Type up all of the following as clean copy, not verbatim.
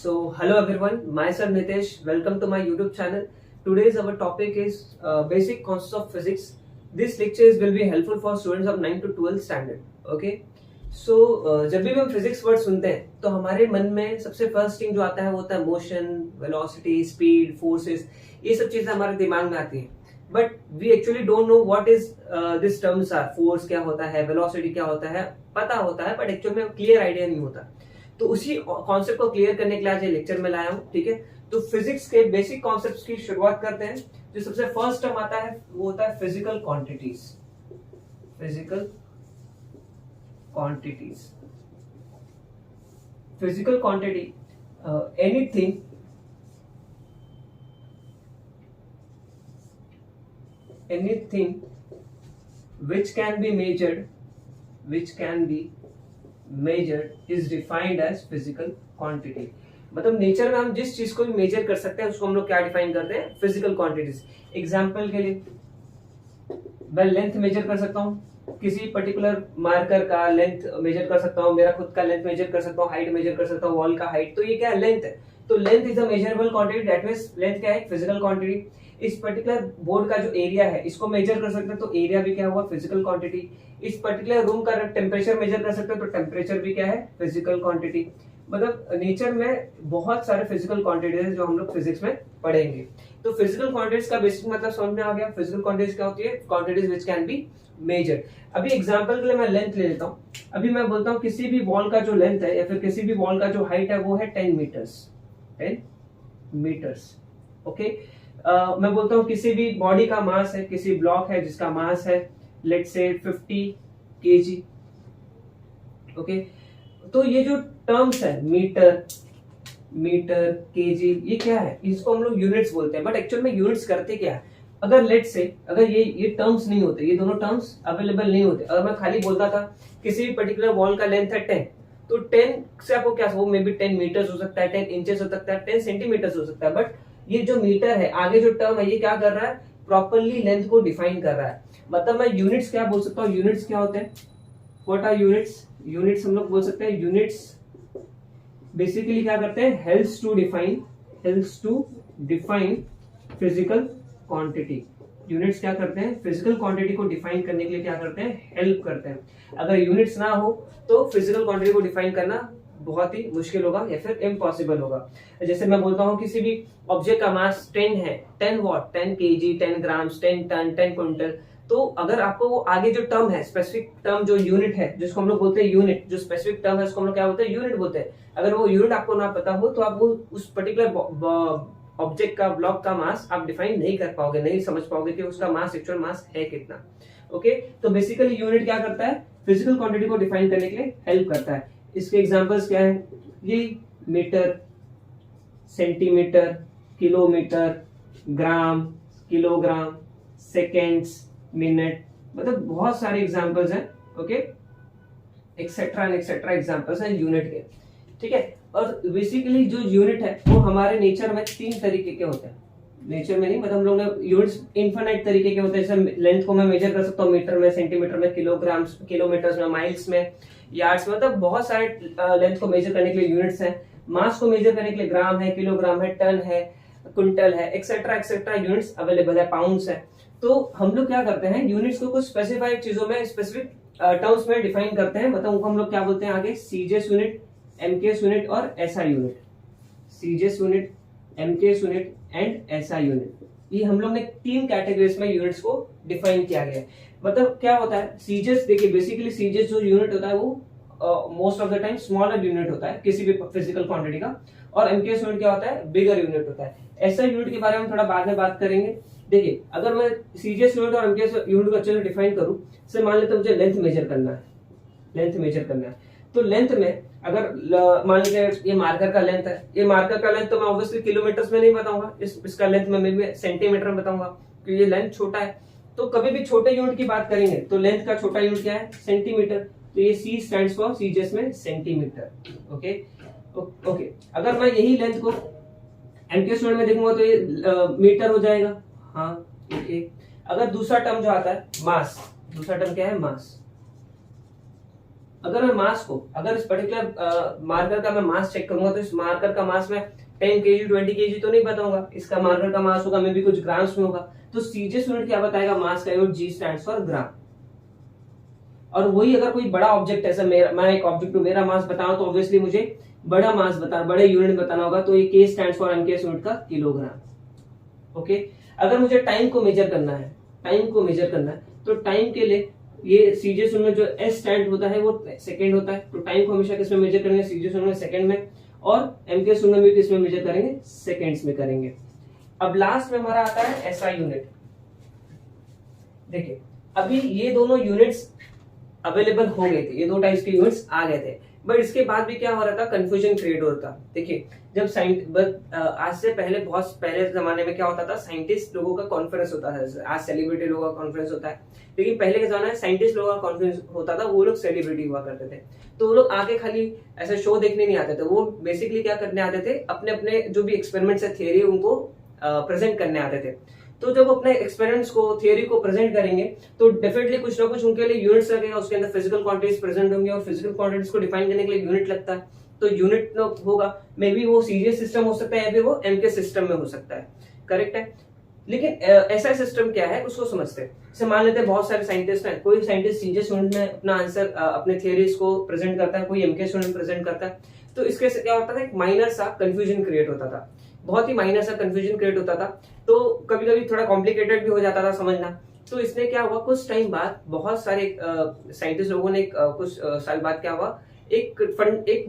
So, hello everyone, myself Nitesh, welcome to my YouTube channel. Today's our topic is basic concepts of physics. This lectures will be helpful for students of 9 to 12 standard. Okay? So, जब भी हम physics word सुनते हैं तो हमारे मन में सबसे फर्स्ट थिंग जो आता है वो होता है मोशन, वेलोसिटी, स्पीड, फोर्सेस, ये सब चीजें हमारे दिमाग में आती हैं. But we actually don't know what is this terms are. Force क्या होता है, वेलोसिटी क्या होता है, पता होता है बट एक्चुअल में क्लियर आइडिया नहीं होता. तो उसी कॉन्सेप्ट को क्लियर करने के लिए आज ये लेक्चर में लाया हूँ. ठीक है, तो फिजिक्स के बेसिक कॉन्सेप्ट्स की शुरुआत करते हैं. जो सबसे फर्स्ट टर्म आता है वो होता है physical quantities. Physical quantities, physical quantity, anything which can be measured is defined as physical quantity. मतलब नेचर में हम जिस चीज को भी मेजर कर सकते हैं उसको हम लोग क्या डिफाइन करते हैं, फिजिकल क्वांटिटीज. एग्जांपल के लिए मैं लेंथ मेजर कर सकता हूँ, किसी पर्टिकुलर मार्कर का लेंथ मेजर कर सकता हूँ, मेरा खुद का लेंथ मेजर कर सकता हूँ, हाइट मेजर कर सकता हूँ, वॉल का हाइट. तो ये क्या है, लेंथ है. तो length is a measurable quantity, that means length क्या है, फिजिकल क्वांटिटी. इस पर्टिकुलर बोर्ड का जो एरिया है इसको मेजर कर सकते हैं तो एरिया भी क्या हुआ, फिजिकल क्वांटिटी. इस पर्टिकुलर रूम का टेम्परेचर मेजर कर सकते हैं तो टेम्परेचर भी क्या है, फिजिकल क्वांटिटी. मतलब नेचर में बहुत सारे फिजिकल क्वांटिटीज है जो हम लोग फिजिक्स में पढ़ेंगे. तो फिजिकल क्वांटिटीज का बेसिक मतलब समझ में आ गया. फिजिकल क्वांटिटीज क्या होती है, quantities which can be measured. अभी एग्जांपल के लिए मैं लेंथ ले लेता हूँ. अभी मैं बोलता हूँ किसी भी वॉल का जो लेंथ है या फिर किसी भी वॉल का जो हाइट है वो है 10 मीटर्स. 10 मीटर्स. ओके. मैं बोलता हूँ किसी भी बॉडी का मास है, किसी ब्लॉक है जिसका मास है लेट्स से 50 kg. ओके. तो ये जो टर्म्स है मीटर केजी, ये क्या है, इसको हम लोग यूनिट्स बोलते हैं. बट एक्चुअल में यूनिट्स करते क्या है, अगर लेट्स से अगर ये टर्म्स नहीं होते, ये दोनों टर्म्स अवेलेबल नहीं होते, अगर मैं खाली बोलता था किसी भी पर्टिकुलर वॉल का लेंथ है 10, तो 10 से आपको क्या, वो मे बी 10 मीटर्स हो सकता है, 10 इंचेस हो सकता है, 10 सेंटीमीटर्स हो सकता है. बट ये जो मीटर है, आगे जो टर्म है, ये क्या कर रहा है, प्रॉपरली लेंथ को डिफाइन कर रहा है. मतलब मैं यूनिट्स क्या बोल सकता हूँ, यूनिट्स क्या होते हैं, व्हाट आर यूनिट्स. यूनिट्स हम लोग बोल सकते हैं, यूनिट्स बेसिकली क्या करते हैं, helps to define physical quantity. Units क्या करते हैं, फिजिकल क्वांटिटी को डिफाइन करने के लिए क्या करते हैं, हेल्प करते हैं. अगर यूनिट्स ना हो तो फिजिकल क्वांटिटी को डिफाइन करना बहुत ही मुश्किल होगा या फिर इम्पॉसिबल होगा. जैसे मैं बोलता हूँ किसी भी ऑब्जेक्ट का मास 10 है, 10 watt, 10 KG, 10 grams, 10 ton, 10 quintal. तो अगर आपको वो आगे जो टर्म है, स्पेसिफिक टर्म जो यूनिट है, जिसको हम लोग बोलते हैं यूनिट, जो स्पेसिफिक टर्म है उसको हम लोग क्या बोलते हैं, यूनिट बोलते हैं. अगर वो यूनिट आपको ना पता हो तो आप वो उस पर्टिकुलर ऑब्जेक्ट का, ब्लॉक का मास आप डिफाइन नहीं कर पाओगे, नहीं समझ पाओगे कि उसका मास, एक्चुअल मास है कितना. ओके. तो बेसिकली यूनिट क्या करता है, फिजिकल क्वांटिटी को डिफाइन करने के लिए हेल्प करता है. इसके एग्जांपल्स क्या है, ये मीटर, सेंटीमीटर, किलोमीटर, ग्राम, किलोग्राम, सेकेंड्स, मिनट, मतलब बहुत सारे एग्जांपल्स हैं. Okay. Etcetera and etcetera examples हैं यूनिट के. ठीक है. और बेसिकली जो यूनिट है वो हमारे नेचर में 3 तरीके के होते हैं. नेचर में नहीं, मतलब हम लोग ने यूनिट्स इनफाइनाइट तरीके के होते हैं. जैसे लेंथ को मैं मेजर कर सकता हूँ मीटर में, सेंटीमीटर में, किलोग्राम्स, किलोमीटर्स में, माइल्स में, यार्ड्स में. मतलब बहुत सारे लेंथ को मेजर करने के लिए यूनिट्स हैं. मास को मेजर करने के लिए ग्राम है, किलोग्राम है, टन है, क्विंटल है, एक्सेट्रा एक्सेट्रा यूनिट्स अवेलेबल है, पाउंड्स है. तो हम लोग क्या करते हैं, यूनिट्स को कुछ स्पेसिफाइड चीजों में, स्पेसिफिक टर्म्स में डिफाइन करते हैं. मतलब उनको हम लोग क्या बोलते हैं आगे, सीजीएस यूनिट, एमकेएस यूनिट और SI unit. CGS unit, MKS unit and SI unit. ये हम लोग ने 3 कैटेगरीज में यूनिट्स को डिफाइन किया गया है. मतलब क्या होता है सीजीएस, देखिए बेसिकली सीजीएस जो यूनिट होता है वो most of the time smaller unit होता है किसी भी फिजिकल क्वांटिटी का. और एमकेएस यूनिट क्या होता है, बिगर यूनिट होता है. एसआई यूनिट के बारे में थोड़ा बाद में बात करेंगे. देखिए अगर मैं सीजीएस यूनिट और एमकेएस यूनिट को अच्छे से डिफाइन करूं, जैसे मान लेते मुझे लेंथ मेजर करना है. तो लेंथ में अगर मान लीजिए ये मार्कर का लेंथ है, ये मार्कर का लेंथ तो मैं ऑब्वियसली किलोमीटर्स में नहीं बताऊंगा, इसका लेंथ मैं सेंटीमीटर में बताऊंगा क्योंकि ये लेंथ छोटा है. तो कभी भी छोटे यूनिट की बात करेंगे तो लेंथ का छोटा यूनिट क्या है, सेंटीमीटर. तो ये सी स्टैंड्स फॉर सीजीएस में सेंटीमीटर. ओके. अगर मैं यही लेंथ को एमकेएस यूनिट में देखूंगा तो ये मीटर हो जाएगा. हाँ. अगर दूसरा टर्म जो आता है मास, दूसरा टर्म क्या है, मास. अगर मैं मास को, अगर इस पर्टिकुलर मार्कर का मैं मास चेक करूंगा तो इस मार्कर का मास में 10 kg 20 kg तो नहीं बताऊंगा, इसका मार्कर का मास होगा मे भी कुछ ग्राम्स में होगा। तो सीजीएस यूनिट क्या बताएगा, मास का यूनिट, जी स्टैंड्स फॉर ग्राम। और वही अगर कोई बड़ा ऑब्जेक्ट ऐसा मैं एक ऑब्जेक्ट को मेरा मास बताऊं तो ऑब्वियसली मुझे बड़ा मास बड़े यूनिट बताना होगा, तो ये के स्टैंड्स फॉर अनकेस यूनिट का किलोग्राम। ओके, अगर मुझे टाइम को मेजर करना है, तो टाइम के लिए ये सीजीएस यूनिट में जो एस स्टैंड होता है वो सेकंड होता है, तो टाइम को हमेशा किस में मेजर करेंगे, सीजीएस यूनिट में सेकंड में, और एमकेएस यूनिट में किस में मेजर करेंगे, सेकंड्स में करेंगे। अब लास्ट में हमारा आता है एसआई यूनिट। देखिए अभी ये दोनों यूनिट्स अवेलेबल हो गए थे, ये दो टाइप्स के यूनिट्स आ गए थे, बट इसके बाद भी क्या हो रहा था, कंफ्यूजन क्रिएट हो रहा था। देखिए जब आज से पहले, बहुत पहले जमाने में क्या होता था, साइंटिस्ट लोगों का कॉन्फ्रेंस होता था, आज सेलिब्रिटी लोगों का कॉन्फ्रेंस होता है, लेकिन पहले के जमाने में साइंटिस्ट लोगों का कॉन्फ्रेंस होता था, वो लोग सेलिब्रिटी हुआ करते थे। तो वो लोग आगे खाली ऐसे शो देखने नहीं आते थे, वो बेसिकली क्या करने आते थे, अपने अपने जो भी एक्सपेरिमेंट्स है, थियरी, उनको प्रेजेंट करने आते थे। तो जब अपने एक्सपेरिमेंट्स को, थियरी को प्रेजेंट करेंगे तो डेफिनेटली कुछ ना कुछ उनके लिए यूनिट्स लगेगा, उसके अंदर फिजिकल क्वांटिटीज प्रेजेंट होंगे, और फिजिकल क्वांटिटीज को डिफाइन करने के लिए यूनिट लगता है। तो यूनिट होगा, मे बी वो सीजीएस सिस्टम हो सकता है या फिर वो एमके सिस्टम में हो सकता है, करेक्ट है। लेकिन ऐसा सिस्टम क्या है उसको समझते हैं। जैसे मान लेते हैं बहुत सारे साइंटिस्ट हैं, कोई साइंटिस्ट सीजीएस यूनिट में अपना आंसर, अपने थियरीज को प्रेजेंट करता है, कोई एमके यूनिट प्रेजेंट करता है, तो इसके क्या होता था, एक माइनर सा कंफ्यूजन क्रिएट होता था, बहुत ही माइनर सा कंफ्यूजन क्रिएट होता था, तो कभी कभी थोड़ा कॉम्प्लिकेटेड भी हो जाता था समझना। तो इसने क्या हुआ, कुछ टाइम बाद बहुत सारे साइंटिस्ट लोगों ने कुछ साल बाद क्या हुआ, एक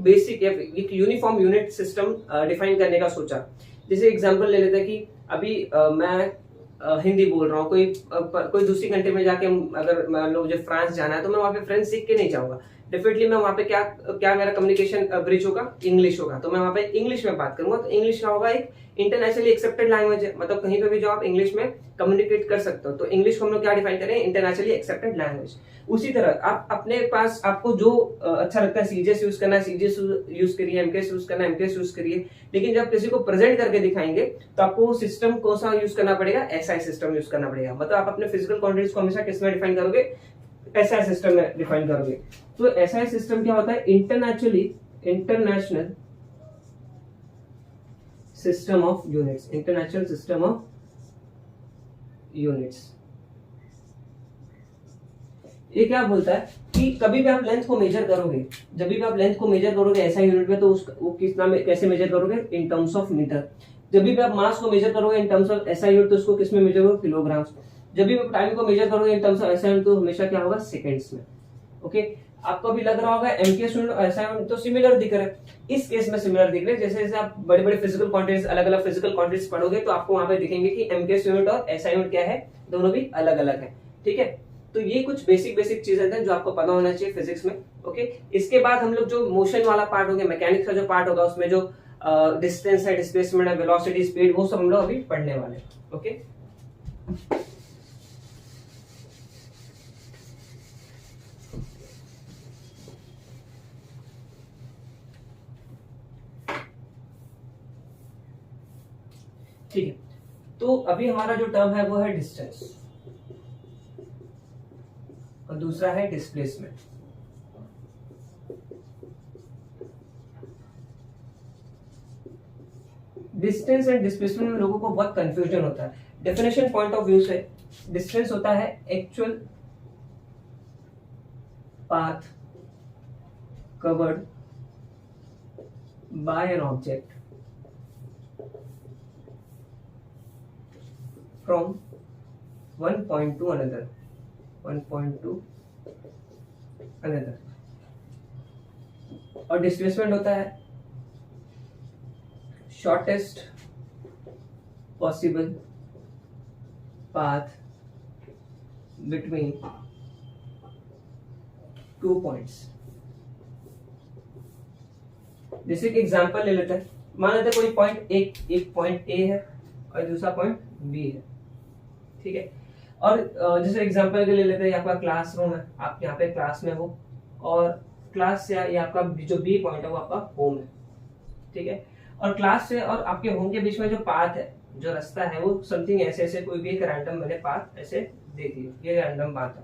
बेसिक एक यूनिफॉर्म यूनिट सिस्टम डिफाइन करने का सोचा। जैसे एग्जांपल ले लेते हैं कि अभी मैं हिंदी बोल रहा हूँ, कोई दूसरी कंट्री में जाके अगर मान लो मुझे फ्रांस जाना है, तो मैं वहां पे फ्रेंच सीख के नहीं जाऊंगा, डेफिनेटली मैं वहां पे क्या मेरा कम्युनिकेशन ब्रिज होगा, इंग्लिश होगा, तो मैं वहां पे इंग्लिश में बात करूंगा। तो इंग्लिश क्या होगा, एक इंटरनेशनली एक्सेप्टेड लैंग्वेज है, मतलब कहीं पे भी जो आप इंग्लिश में कम्युनिकेट कर सकते हो, तो इंग्लिश को हम लोग क्या डिफाइन करें, इंटरनेशनली एक्सेप्टेड लैंग्वेज। उसी तरह आप अपने पास, आपको जो अच्छा लगता है, सीजीएस यूज करना है सीजीएस यूज करिए, एमकेएस यूज करना है एमकेएस यूज करिए, लेकिन जब किसी को प्रेजेंट करके दिखाएंगे तो आपको सिस्टम कौन सा यूज करना पड़ेगा, एसआई सिस्टम यूज करना पड़ेगा। मतलब आप अपने फिजिकल क्वांटिटीज को हमेशा किस में डिफाइन करोगे, एसआई सिस्टम में डिफाइन करोगे। तो एसआई सिस्टम क्या होता है, international system of units, international system of units. ये क्या बोलता है कि कभी भी आप लेंथ को मेजर करोगे, जब भी आप लेंथ को मेजर करोगे एसआई यूनिट में, तो वो कैसे मेजर करोगे, इन टर्म्स ऑफ मीटर। जब भी आप मास को मेजर करोगे in terms of SI unit, तो उसको किस में मेजर करोगे, किलोग्राम्स। जब भी आप टाइम को मेजर करोगे in terms of SI unit, तो हमेशा क्या होगा, सेकंड्स में। ओके, आपको भी लग रहा होगा एमकेएस यूनिट और एसआई यूनिट तो सिमिलर दिख रहा है, इस केस में सिमिलर दिख रहे हैं। जैसे जैसे आप बड़े बड़े फिजिकल क्वांटिटीज, अलग अलग फिजिकल क्वांटिटीज पढ़ोगे, तो आपको वहां पे दिखेंगे कि एमकेएस यूनिट और एसआई यूनिट क्या है, दोनों भी अलग अलग है, ठीक है। तो ये कुछ बेसिक चीजें हैं जो आपको पता होना चाहिए फिजिक्स में। ओके, इसके बाद हम लोग जो मोशन वाला पार्ट हो गया, मैकेनिक्स का जो पार्ट होगा, उसमें जो डिस्टेंस है, डिस्प्लेसमेंट है, वेलोसिटी, स्पीड, वो सब हम लोग अभी पढ़ने वाले हैं। ओके, ठीक है। तो अभी हमारा जो टर्म है वो है डिस्टेंस, और दूसरा है डिस्प्लेसमेंट। डिस्टेंस एंड डिस्प्लेसमेंट में लोगों को बहुत कंफ्यूजन होता है। डेफिनेशन पॉइंट ऑफ व्यू से डिस्टेंस होता है actual path covered by an object from one point to another, और डिस्प्लेसमेंट होता है shortest possible path between 2 points. जैसे कि एग्जांपल ले लेते हैं, मान लेते हैं कोई पॉइंट, एक पॉइंट ए है और दूसरा पॉइंट बी है, ठीक है। और जैसे एग्जांपल के ले लेते हैं, आपका क्लासरूम है, आप यहाँ पे क्लास में हो, और क्लास से ये आपका जो बी पॉइंट है वो आपका होम है, ठीक है। और क्लास से और आपके होम के बीच में जो पाथ है, जो रास्ता है, वो समथिंग ऐसे ऐसे कोई भी एक रैंडम मैंने पाथ ऐसे दे दी, ये रैंडम पाथ है।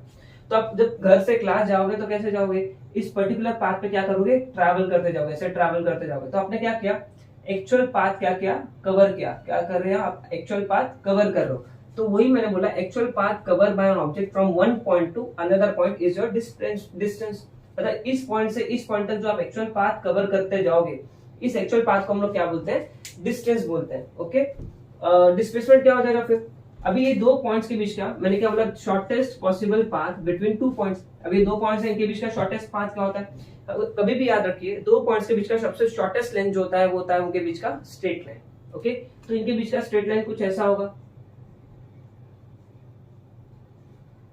तो आप जब घर से क्लास जाओगे तो कैसे जाओगे, इस पर्टिकुलर पाथ पे क्या करोगे, ट्रैवल करते जाओगे, ऐसे ट्रैवल करते जाओगे। तो आपने क्या किया, एक्चुअल पाथ क्या किया, कवर किया। क्या कर रहे हो आप, एक्चुअल पाथ कवर कर रहे हो। तो वही मैंने बोला, actual path cover by an object from one point two another point is your distance. मतलब इस पॉइंट से इस पॉइंट तक जो आप एक्चुअल पाथ कवर करते जाओगे, इस एक्चुअल पाथ को हम लोग क्या बोलते हैं, डिस्टेंस बोलते हैं। ओके, डिस्प्लेसमेंट क्या हो जाएगा फिर, अभी ये दो पॉइंट्स के बीच का मैंने क्या बोला, shortest possible path between two points. अभी दो पॉइंट्स हैं, इनके बीच का शॉर्टेस्ट पाथ क्या होता है, कभी भी याद रखिए, दो पॉइंट्स के बीच का सबसे शॉर्टेस्ट लेंथ जो होता है वो होता है उनके बीच का स्ट्रेट लाइन। ओके, तो इनके बीच का स्ट्रेट लाइन कुछ ऐसा होगा,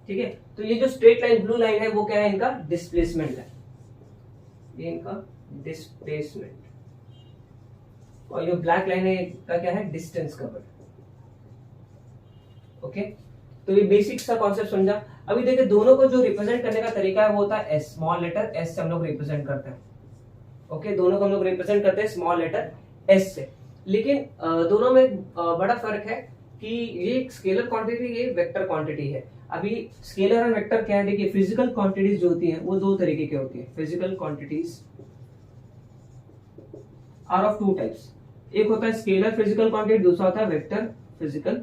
ठीक है। तो ये जो स्ट्रेट लाइन ब्लू लाइन है वो क्या है, इनका डिस्प्लेसमेंट है, ये इनका डिस्प्लेसमेंट। और ये ब्लैक लाइन है का क्या है, डिस्टेंस कवर्ड। ओके, तो ये बेसिक सा कॉन्सेप्ट समझा। अभी देखिए दोनों को जो रिप्रेजेंट करने का तरीका है वो होता है एस, स्मॉल लेटर एस से हम लोग रिप्रेजेंट करते हैं। ओके, दोनों को हम लोग रिप्रेजेंट करते हैं स्मॉल लेटर एस से। लेकिन दोनों में बड़ा फर्क है कि ये स्केलर क्वांटिटी, ये वेक्टर क्वांटिटी है। अभी स्केलर और वेक्टर क्या है, देखिए फिजिकल क्वांटिटीज जो होती हैं वो दो तरीके की होती है। Physical quantities are of two types, एक होता है स्केलर फिजिकल क्वांटिटी, दूसरा होता है वेक्टर फिजिकल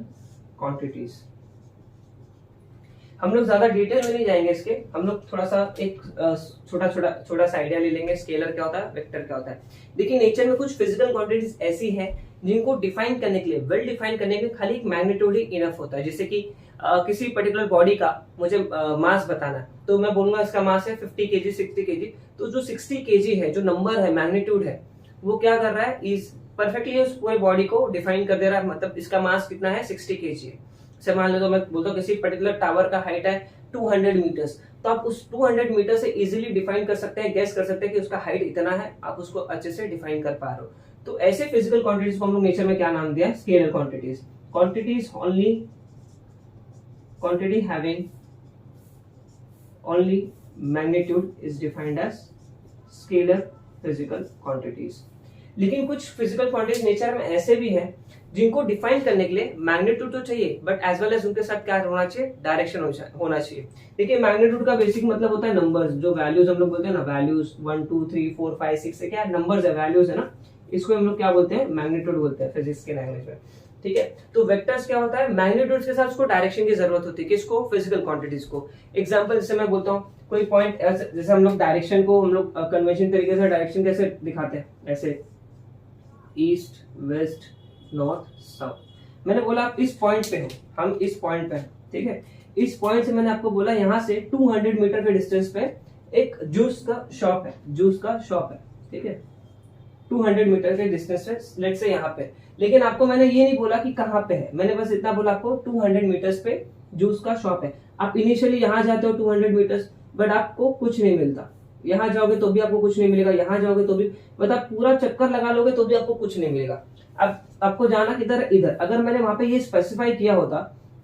क्वांटिटीज। हम लोग ज्यादा डिटेल में नहीं जाएंगे इसके, हम लोग थोड़ा सा एक छोटा सा आइडिया ले लेंगे, स्केलर क्या होता है, वेक्टर क्या होता है। देखिए नेचर में कुछ फिजिकल क्वांटिटीज ऐसी हैं जिनको डिफाइन करने के लिए, वेल डिफाइन करने के लिए खाली एक मैग्नीट्यूड ही इनफ होता है। जैसे कि किसी पर्टिकुलर बॉडी का मुझे मास बताना है, तो मैं बोलूंगा इसका मास है 50 केजी 60 केजी। तो जो 60 केजी है, जो नंबर है, मैग्नीट्यूड है, वो क्या कर रहा है, इज परफेक्टली उस पूरे बॉडी को डिफाइन कर दे रहा है। मतलब इसका मास कितना है, 60 केजी है। से मान लो तो मैं बोलता हूँ किसी पर्टिकुलर टावर का हाइट है 200 मीटर्स, तो आप उस 200 मीटर से इजीली डिफाइन कर सकते हैं, गेस कर सकते हैं कि उसका हाइट इतना है, आप उसको अच्छे से डिफाइन कर पा रहे हो। तो ऐसे फिजिकल क्वांटिटीज को हम लोग नेचर में क्या नाम दिया, scalar quantities. Quantities only, quantity having only magnitude is defined as scalar physical quantities. लेकिन कुछ फिजिकल क्वांटिटीज नेचर में ऐसे भी हैं जिनको डिफाइन करने के लिए मैग्नीट्यूड तो चाहिए, बट एज वेल एज उनके साथ क्या होना चाहिए, डायरेक्शन होना चाहिए। देखिए मैग्नीट्यूड का बेसिक मतलब होता है नंबर्स, जो वैल्यूज हम लोग बोलते हैं ना, वैल्यूज 1 2 3 4 5 6 से क्या नंबर्स है, वैल्यूज है ना, इसको हम लोग क्या बोलते हैं, मैग्नीट्यूड बोलते हैं फिजिक्स के लैंग्वेज में। ठीक है, तो वेक्टर्स क्या होता है, मैग्नीट्यूड के साथ उसको डायरेक्शन की जरूरत होती है, किसको, फिजिकल क्वांटिटीज को। एग्जांपल जैसे मैं बोलता हूँ कोई पॉइंट, जैसे हम लोग डायरेक्शन को हम लोग कन्वेंशन तरीके से डायरेक्शन कैसे दिखाते हैं, ऐसे ईस्ट वेस्ट नॉर्थ साउथ। मैंने बोला आप इस पॉइंट पे हो, हम इस पॉइंट पे हैं, ठीक है। इस पॉइंट से मैंने आपको बोला यहाँ से 200 मीटर के डिस्टेंस पे एक जूस का शॉप है, जूस का शॉप है, ठीक है, 200 मीटर के डिस्टेंस पे, लेट्स से यहाँ पे। लेकिन आपको मैंने ये नहीं बोला कि कहाँ पे है, मैंने बस इतना बोला आपको 200 मीटर्स पे जूस का शॉप है। आप इनिशियली यहाँ जाते हो 200 मीटर्स, बट आपको कुछ नहीं मिलता। यहाँ जाओगे तो भी आपको कुछ नहीं मिलेगा, यहाँ जाओगे तो भी, मतलब पूरा चक्कर लगा लोगे तो भी आपको कुछ नहीं मिलेगा। अब आपको जाना किधर, इधर। अगर मैंने वहां पे ये स्पेसिफाई किया होता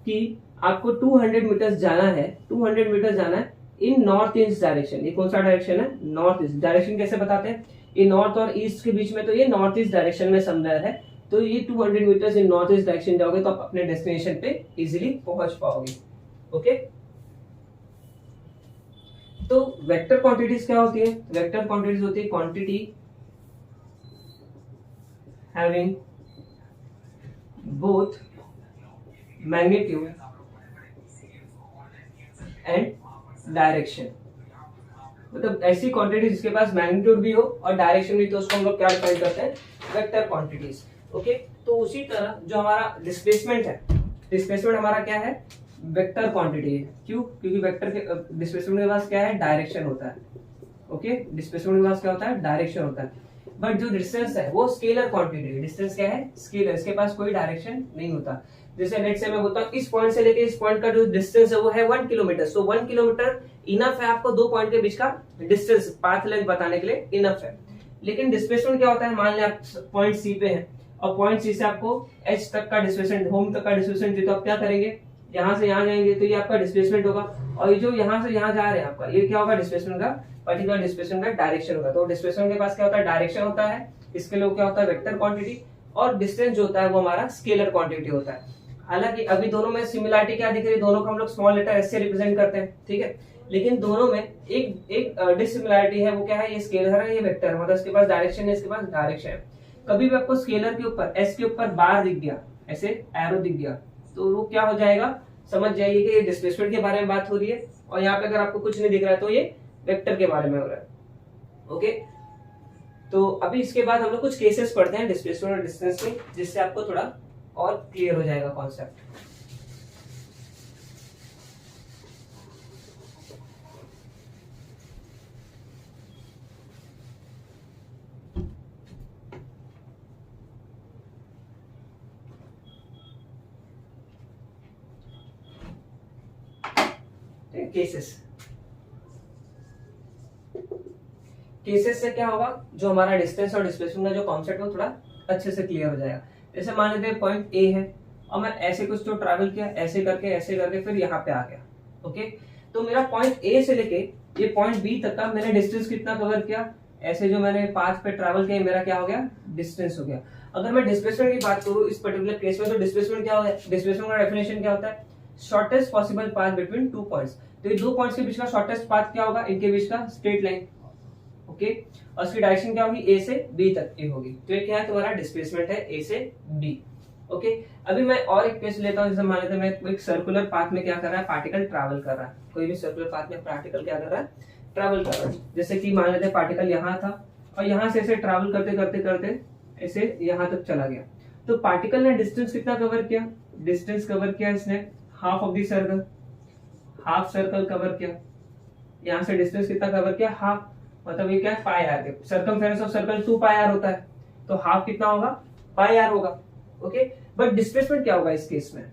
कि आपको 200 मीटर्स जाना है, 200 मीटर्स जाना है इन नॉर्थ ईस्ट डायरेक्शन, ये कौन सा डायरेक्शन है, नॉर्थ ईस्ट डायरेक्शन। कैसे बताते हैं, ये नॉर्थ और ईस्ट के बीच में, तो ये नॉर्थ ईस्ट डायरेक्शन में समझा है, तो ये 200 metres in north east direction जाओगे तो आप अपने डेस्टिनेशन पे इजिली पहुंच पाओगे। ओके, तो वेक्टर क्वांटिटीज क्या होती है, वेक्टर क्वांटिटीज होती है quantity having both magnitude and direction। मतलब ऐसी क्वांटिटी जिसके पास मैग्नीट्यूड भी हो और डायरेक्शन भी, तो उसको हम लोग क्या डिफाइन करते हैं, वेक्टर क्वांटिटीज। ओके, तो उसी तरह जो हमारा डिस्प्लेसमेंट है, डिस्प्लेसमेंट हमारा क्या है, वेक्टर क्वांटिटी है। क्यों, क्योंकि वेक्टर के डिस्प्लेसमेंट के पास क्या है, डायरेक्शन होता है। ओके, डिस्प्लेसमेंट के पास क्या होता है, डायरेक्शन होता है। बट जो डिस्टेंस है वो स्केलर क्वांटिटी है, डिस्टेंस क्या है, स्केलर, इसके पास कोई डायरेक्शन नहीं होता। जैसे लेट्स से मैं बोलता हूँ इस पॉइंट से लेके इस पॉइंट का जो डिस्टेंस है वो है 1 किलोमीटर, सो 1 किलोमीटर इनफ है आपको दो पॉइंट के बीच का डिस्टेंस, पाथ लेंथ बताने के लिए इनफ है। लेकिन डिस्प्लेसमेंट क्या होता है, मान लें आप पॉइंट सी पे हैं और पॉइंट सी से आपको एच तक का डिस्प्लेसमेंट, होम तक का डिस्प्लेसमेंट चाहिए, तो आप क्या करेंगे, यहाँ से यहाँ जाएंगे तो ये आपका डिस्प्लेसमेंट होगा, और ये जो यहाँ से यहाँ जा रहे हैं आपका, ये क्या होगा, डिस्प्लेसमेंट का पर्टिकुलर डिस्प्लेसमेंट का डायरेक्शन होगा। तो डिस्प्लेसमेंट के पास क्या होता है, डायरेक्शन होता है, इसके लिए क्या होता है, वेक्टर क्वांटिटी, और डिस्टेंस जो होता है वो हमारा स्केलर क्वांटिटी होता है। हालांकि अभी दोनों में सिमिलरिटी क्या दिख रही है, दोनों को हम लोग स्मॉल लेटर एस से रिप्रेजेंट करते हैं, ठीक है। लेकिन दोनों में एक एक डिसिमिलैरिटी है, वो क्या है, ये स्केलर है, ये वेक्टर है, मतलब इसके पास डायरेक्शन है, इसके पास डायरेक्शन है। कभी भी आपको स्केलर के ऊपर एस के ऊपर बार दिख गया, ऐसे एरो दिख गया, तो वो क्या हो जाएगा, समझ जाइए कि ये डिस्प्लेसमेंट के बारे में बात हो रही है। और यहाँ पे अगर आपको कुछ नहीं दिख रहा है तो ये वेक्टर के बारे में हो रहा है। ओके, तो अभी इसके बाद हम लोग कुछ केसेस पढ़ते हैं डिस्प्लेसमेंट और डिस्टेंस में, जिससे आपको थोड़ा और क्लियर हो जाएगा कॉन्सेप्ट। केसेस, केसेस से क्या होगा, जो हमारा डिस्टेंस और डिस्प्लेसमेंट का जो कॉन्सेप्ट है वो थोड़ा अच्छे से क्लियर हो जाएगा। जैसे मान लेते हैं पॉइंट ए है और मैं ऐसे कुछ तो ट्रैवल किया, ऐसे करके फिर यहाँ पे आ गया। ओके, तो मेरा पॉइंट ए से लेके ये पॉइंट बी तक का मैंने डिस्टेंस कितना कवर किया, ऐसे जो मैंने पाथ पे ट्रैवल किया, मेरा क्या हो गया, डिस्टेंस हो गया। अगर मैं डिस्प्लेसमेंट की बात करूं इस पर्टिकुलर केस में, तो डिस्प्लेसमेंट क्या होता है, डिस्प्लेसमेंट का डेफिनेशन क्या होता है, shortest possible path between two points. तो ये दो पॉइंट्स के बीच का शॉर्टेस्ट पाथ क्या होगा, इनके बीच का स्ट्रेट लाइन। ओके, और उसकी डायरेक्शन क्या होगी, ए से बी तक की होगी। तो ये क्या है, तुम्हारा डिस्प्लेसमेंट है ए से बी। ओके, अभी मैं और एक केस लेता हूं, जैसे मान लेते हैं मैं एक सर्कुलर पाथ में क्या कर रहा है, पार्टिकल ट्रैवल कर रहा है। कोई भी सर्कुलर पाथ में पार्टिकल क्या कर रहा है, ट्रैवल कर रहा है। जैसे कि मान लेते हैं पार्टिकल यहाँ था और यहाँ से ऐसे ट्रैवल करते करते करते ऐसे यहाँ तक चला गया। तो पार्टिकल ने डिस्टेंस कितना कवर किया, डिस्टेंस कवर किया इसने half of the circle, half circle cover किया। यहाँ से डिस्टेंस कितना कवर किया, हाफ, मतलब ये क्या है, pi r. Circumference of circle 2 pi r होता है, तो हाफ कितना होगा, पाई आर होगा। ओके, बट डिस्प्लेसमेंट क्या होगा इस केस में,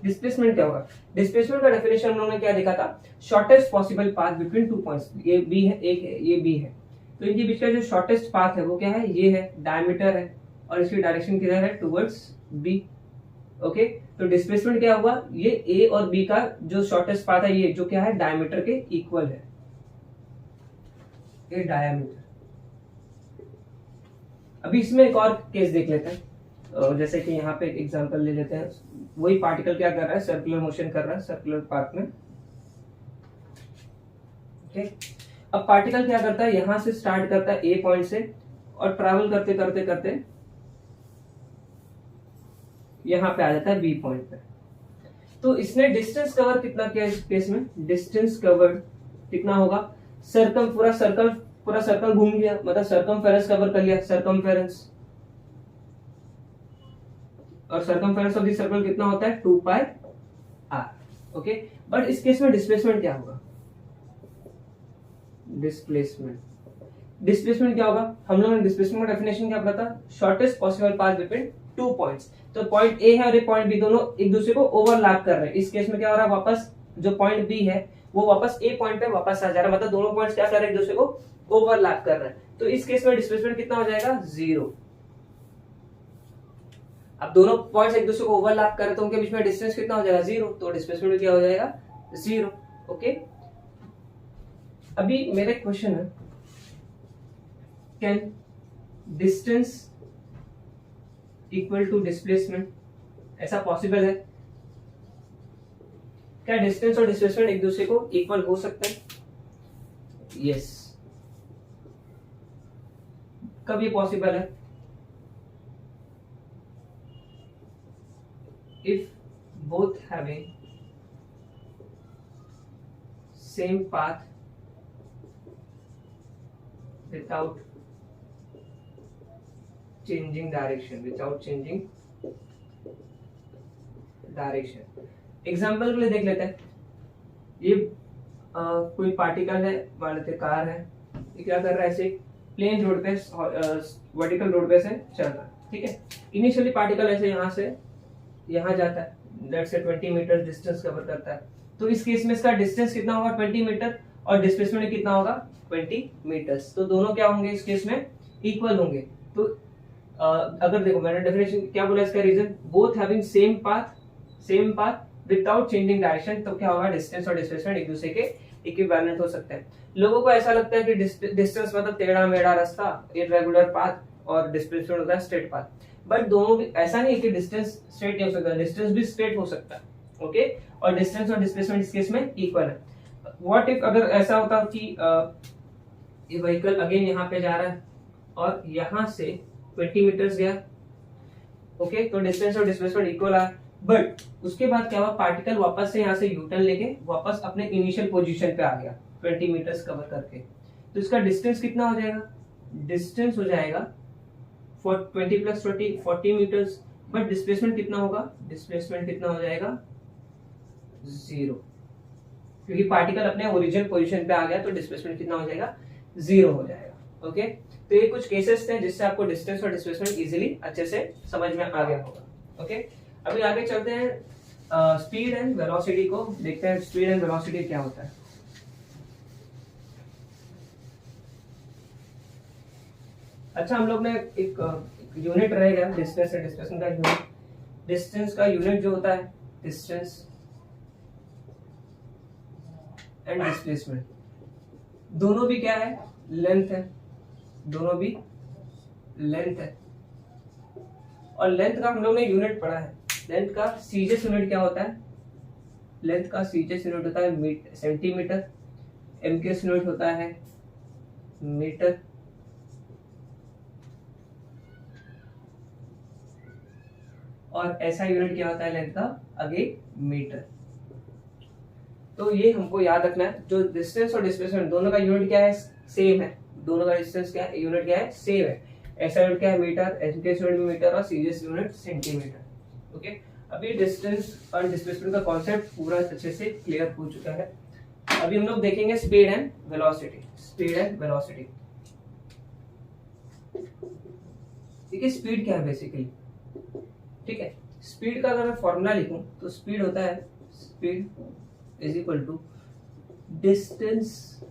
डिस्प्लेसमेंट क्या होगा, डिस्प्लेसमेंट का डेफिनेशन हम लोगों ने क्या देखा था, shortest possible path between two points. ये बी है, एक है, ये बी है, तो इनके बीच का जो शॉर्टेस्ट पाथ है वो क्या है, ये है, डायमीटर है, और इसकी डायरेक्शन किधर है, टुवर्ड्स बी। ओके, तो डिस्प्लेसमेंट क्या हुआ, ये ए और बी का जो शॉर्टेस्ट पाथ है, ये जो क्या है, डायमीटर के इक्वल है, ये डायमीटर। अभी इसमें एक और केस देख लेते हैं, जैसे कि यहाँ पे एक एग्जांपल ले लेते हैं। वही पार्टिकल क्या कर रहा है, सर्कुलर मोशन कर रहा है सर्कुलर पाथ में। ओके, अब पार्टिकल क्या करता है, यहां से स्टार्ट करता है ए पॉइंट से और ट्रैवल करते करते करते यहां पे आ जाता है बी पॉइंट पे। तो इसने डिस्टेंस कवर कितना किया इस केस में, डिस्टेंस कवर कितना होगा, पूरा सर्कल घूम गया, मतलब सर्कमफेरेंस कवर कर लिया, सर्कमफेरेंस। और सर्कमफेरेंस ऑफ द सर्कल कितना होता है, 2 पाई आर। ओके, बट इस केस में डिस्प्लेसमेंट क्या होगा, डिस्प्लेसमेंट क्या होगा, हम लोगों ने डिस्प्लेसमेंट का डेफिनेशन क्या पढ़ा था, shortest possible path between two points. तो पॉइंट ए है और ये पॉइंट बी दोनों एक दूसरे को ओवरलैप कर रहे हैं। इस केस में क्या हो रहा है, वापस जो पॉइंट बी है वो वापस ए पॉइंट पे वापस आ जा रहा है, मतलब दोनों पॉइंट्स क्या कर रहे हैं, एक दूसरे को ओवरलैप कर रहे हैं। तो इस केस में डिस्प्लेसमेंट कितना हो जाएगा, 0। अब दोनों पॉइंट्स एक दूसरे को ओवरलैप कर रहे हैं तो उनके बीच में डिस्टेंस कितना हो जाएगा, 0। तो डिस्प्लेसमेंट क्या हो जाएगा, 0। ओके, अभी मेरा क्वेश्चन है, can distance equal to displacement, ऐसा पॉसिबल है क्या, डिस्टेंस और डिस्प्लेसमेंट एक दूसरे को इक्वल हो सकते हैं, यस। कब ये पॉसिबल है, if both having same path without changing direction, example के लिए देख लेते हैं। ये कोई पार्टिकल है, मान लेते कार है, ये क्या कर रहा है, ऐसे प्लेन रोड पे वर्टिकल रोड पे से चल रहा है, ठीक है। इनिशियली पार्टिकल ऐसे यहाँ से यहाँ जाता है, let's say 20 metre distance cover करता है। तो इस केस में इसका डिस्टेंस कितना होगा, 20 मीटर, और डिस्प्लेसमेंट कितना होगा, 20 मीटर्स। तो दोनों क्या होंगे इस केस में, इक्वल होंगे। तो अगर देखो मैंने डेफिनेशन क्या बोला इसका, reason both having same path without changing direction, तो क्या होगा, डिस्टेंस और डिस्प्लेसमेंट एक दूसरे के इक्विवेलेंट हो सकते हैं। लोगों को ऐसा लगता है कि डिस्टेंस मतलब टेढ़ा मेढ़ा रास्ता, इररेगुलर पाथ, और डिस्प्लेसमेंट होता है स्ट्रेट पाथ। बट दोनों भी ऐसा नहीं है कि डिस्टेंस स्ट्रेट नहीं हो सकता, डिस्टेंस भी स्ट्रेट हो सकता है। ओके, और डिस्टेंस और डिस्प्लेसमेंट इस केस में इक्वल है। व्हाट इफ अगर ऐसा होता कि ये व्हीकल अगेन यहाँ पे जा रहा है और यहाँ से 20 मीटर्स गया, ओके, तो डिस्टेंस और डिस्प्लेसमेंट इक्वल आया, बट उसके बाद क्या हुआ, पार्टिकल वापस से यहाँ से यूटर्न लेके वापस अपने इनिशियल पोजीशन पे आ गया 20 मीटर्स कवर करके, तो इसका डिस्टेंस कितना हो जाएगा, डिस्टेंस हो जाएगा 20 प्लस 20 40 मीटर्स, बट डिस्प्लेसमेंट कितना होगा, डिस्प्लेसमेंट कितना हो जाएगा 0, क्योंकि पार्टिकल अपने ओरिजिनल पोजीशन पे आ गया तो डिस्प्लेसमेंट कितना हो जाएगा 0 हो जाएगा। ओके, तो ये कुछ केसेस थे जिससे आपको डिस्टेंस और डिस्प्लेसमेंट इजीली अच्छे से समझ में आ गया होगा। ओके, अभी आगे चलते हैं स्पीड एंड वेलोसिटी को देखते हैं। स्पीड एंड वेलोसिटी क्या होता है। अच्छा, हम लोग ने एक यूनिट रहेगा डिस्टेंस एंड डिस्प्लेसमेंट का यूनिट। डिस्टेंस का यूनिट जो होता है, डिस्टेंस एंड डिस्प्लेसमेंट दोनों भी क्या है, लेंथ है, दोनों भी लेंथ है। और लेंथ का हम लोग ने यूनिट पढ़ा है, लेंथ का सीजीएस यूनिट क्या होता है, लेंथ का सीजीएस यूनिट होता है सेंटीमीटर, एमकेएस यूनिट होता है मीटर, और ऐसा यूनिट क्या होता है लेंथ का, अगेन मीटर। तो ये हमको याद रखना है, जो डिस्टेंस और डिस्प्लेसमेंट दोनों का यूनिट क्या है, सेम है, दोनों का डिस्टेंस क्या है, यूनिट क्या है, सेम है। ऐसा यूनिट क्या है, मीटर, एमकेएस यूनिट मीटर और सीजीएस यूनिट सेंटीमीटर। ओके, अभी डिस्टेंस और डिस्प्लेसमेंट का कॉन्सेप्ट पूरा अच्छे से क्लियर हो चुका है। अभी हम लोग देखेंगे speed and velocity. Speed and velocity, ठीक है, स्पीड क्या है बेसिकली, ठीक है। स्पीड का अगर मैं फॉर्मूला लिखूं तो स्पीड होता है, speed is equal to distance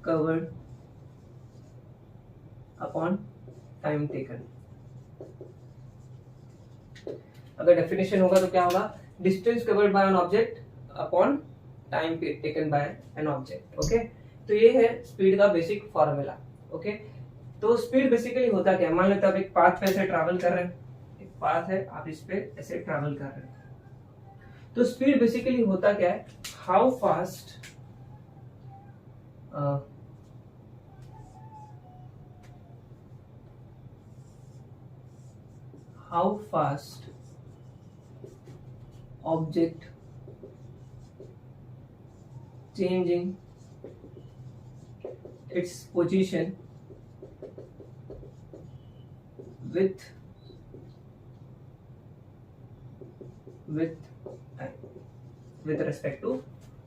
covered upon time taken. अगर डेफिनेशन होगा तो क्या होगा, distance covered by an object upon time taken by an object. Okay, तो ये है स्पीड का बेसिक फॉर्मूला। ओके, तो स्पीड बेसिकली होता क्या है, मान लेते हैं आप एक पाथ पे ऐसे ट्रैवल कर रहे हैं, एक पाथ है, आप इस पे ऐसे ट्रैवल कर रहे हैं, तो स्पीड बेसिकली होता क्या है, how fast object changing its position with respect to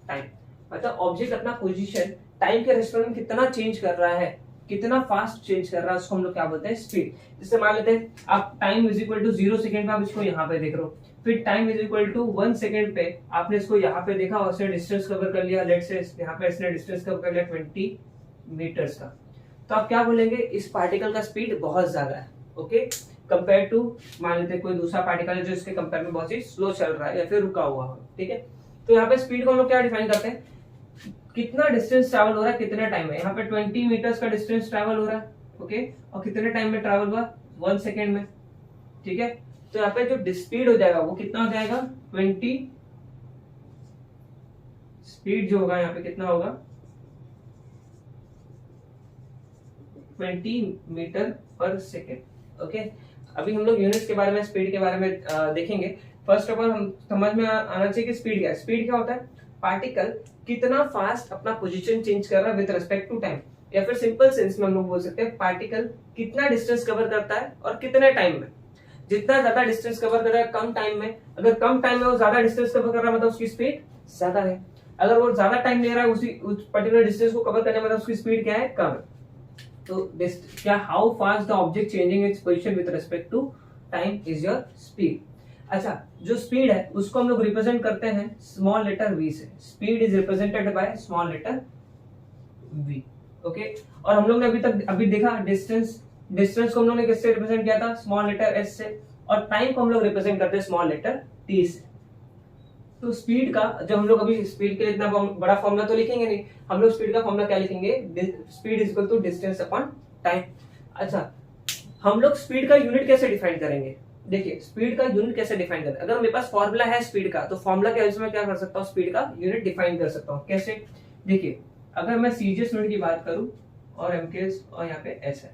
time। मतलब ऑब्जेक्ट अपना पोजीशन टाइम के रेस्पेक्ट में कितना चेंज कर रहा है, कितना फास्ट चेंज कर रहा है, उसको हम लोग क्या बोलते हैं, स्पीड। जैसे मान लेते हैं आप time is equal to 0 second पे आप इसको यहाँ पे देख रहे हो, फिर time is equal to 1 second पे आपने इसको यहाँ पे देखा और उसने डिस्टेंस कवर कर लिया, लेट्स से यहाँ पे इसने डिस्टेंस कवर कर लिया 20 मीटर्स का, तो आप क्या बोलेंगे, इस पार्टिकल का स्पीड बहुत ज्यादा है। ओके, कंपेयर टू मान लेते हैं कोई दूसरा पार्टिकल है जो इसके कंपेयर में बहुत ही स्लो चल रहा है या फिर रुका हुआ हो। ठीक है, तो यहाँ पे स्पीड को हम लोग क्या डिफाइन करते हैं, कितना डिस्टेंस ट्रैवल हो रहा है, कितना टाइम है। यहाँ पे 20 मीटर्स का डिस्टेंस ट्रैवल हो रहा है, ओके, और कितने टाइम में ट्रैवल हुआ, 1 सेकेंड में। ठीक है, तो यहाँ पे जो स्पीड हो जाएगा वो कितना हो जाएगा, 20, स्पीड जो होगा यहाँ पे कितना होगा, 20 मीटर पर सेकेंड। ओके, अभी हम लोग यूनिट्स के बारे में, स्पीड के बारे में देखेंगे। फर्स्ट ऑफ ऑल हम समझ में आना चाहिए कि स्पीड क्या है। स्पीड क्या होता है, पार्टिकल कितना फास्ट अपना पोजीशन चेंज कर रहा है विद रिस्पेक्ट टू टाइम, या फिर सिंपल सेंस में हम लोग बोल सकते हैं पार्टिकल कितना डिस्टेंस कवर करता है और कितने टाइम में। जितना ज्यादा डिस्टेंस कवर कर रहा है कम टाइम में, अगर कम टाइम में वो ज्यादा डिस्टेंस कवर कर रहा है मतलब उसकी स्पीड ज्यादा है। अगर वो ज्यादा टाइम ले रहा है उसी पर्टिकुलर डिस्टेंस को कवर करने में, मतलब उसकी स्पीड क्या है, कम है। तो क्या, how fast the object changing its position with respect to time is your speed. अच्छा, जो स्पीड है उसको हम लोग रिप्रेजेंट करते हैं स्मॉल लेटर v से। Speed is represented by small letter v। Okay, और हम लोग ने अभी देखा डिस्टेंस को हम लोग ने किससे रिप्रेजेंट किया था, स्मॉल लेटर s से, और टाइम को हम लोग रिप्रेजेंट करते हैं स्मॉल लेटर t से। तो स्पीड का जब हम लोग अभी स्पीड के इतना बड़ा फॉर्मूला तो लिखेंगे नहीं, हम लोग स्पीड का फॉर्मूला क्या लिखेंगे, speed is equal to distance upon time. अच्छा, हम लोग स्पीड का यूनिट कैसे डिफाइन करेंगे, देखिए स्पीड का यूनिट कैसे डिफाइन करते हैं। अगर मेरे पास फॉर्मूला है स्पीड का, तो फॉर्मूला के यूज में क्या कर सकता हूँ, स्पीड का यूनिट डिफाइन कर सकता हूँ। कैसे, देखिए अगर मैं सीजीएस यूनिट की बात करूं और एमकेएस और यहाँ पे एस है,